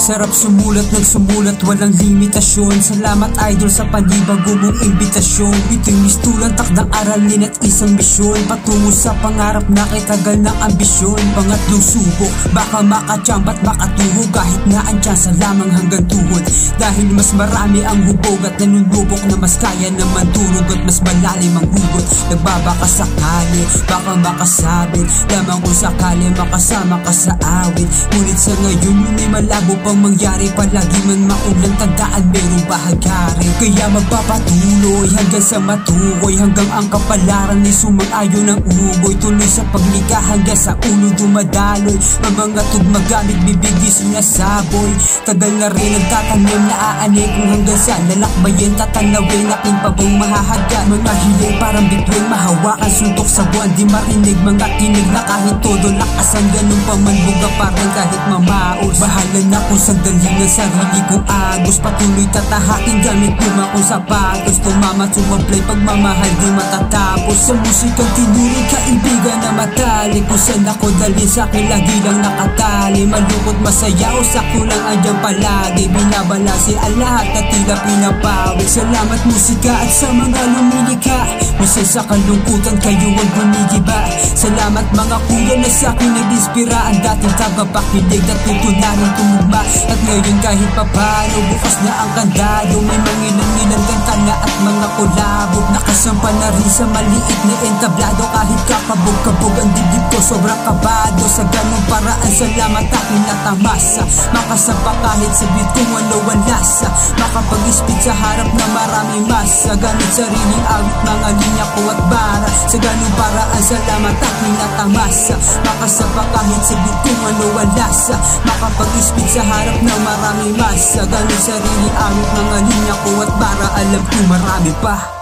Sarap sumulat, nagsumulat, walang limitasyon. Salamat idol sa panibago mong imbitasyon. Ito'y mistulan, takdang aralin at isang misyon, patungo sa pangarap na kitagal ng ambisyon. Pangatlong subok, baka makatsamba't makatuho, kahit na ang tsansa lamang hanggang tuhod. Dahil mas marami ang hubog at nanunubok na mas kaya naman turog at mas malalim ang hugot. Nagbabaka sakali, baka makasabit lamang kung sakali makasama ka sa awit. Ngunit sa ngayon yun ay malabo pang mangyari. Palagi man maulan, tandaan merong bahagyari. Kaya magpapatuloy hanggang sa matukoy, hanggang ang kapalaran ay sumang-ayon ng ugoy. Tuloy sa paglikha hanggang sa ulo dumadaloy. Mga tugmagamit bibig di sinasaboy. Tagal na rin nagtatanim na aanay kung hanggang sa lalakbayin tatanawin. Aking pabong mahahaga, mga hiling parang bituin mahawakan. Suntok sa buwan di marinig, mga tinig na kahit todo lakasan. Ganun pa man buga parang kahit mamaos. Bahala na kung sandali ng sarili kong agos. Patuloy tatahakin gamit luma kong sapatos. Tumamat sumablay, pagmamahal di matatapos. Sa musikang tinuring kaibigan na matalik, kung saan ako dalhin sa akin lagi lang nakatali. Malungkot masaya o sakto lang andyan palagi. Binabalanse ang lahat at tila pinapawid. Salamat musika at sa mga lumilikha. Minsan sa kalungkutan kayo ang gumigiba. Salamat mga kuya na sa akin nag-inspira. Ang dating tagapakinig at tutunanin tumugma. At ngayon kahit papano bukas na ang kandado. May mangilan-ngilan kanta na at mga kolabo. Nakasampa na rin sa maliit na entablado. Kahit kakabog-kabog ang dibdib ko sobrang kabado. Sa ganong paraan salamat aking natamasa. Makasampa kahit sa beat kung ano ang lasa. Makapag-ispit sa harap na maraming masa. Gamit sariling awit mga linya ko at bara. Sa ganong paraan salamat aking natamasa. Makasampa kahit sa beat kung ano ang lasa. Makapag-ispit sa harap ng maraming masa. Gamit sariling awit mga linya ko at bara. Alam ko marami pa.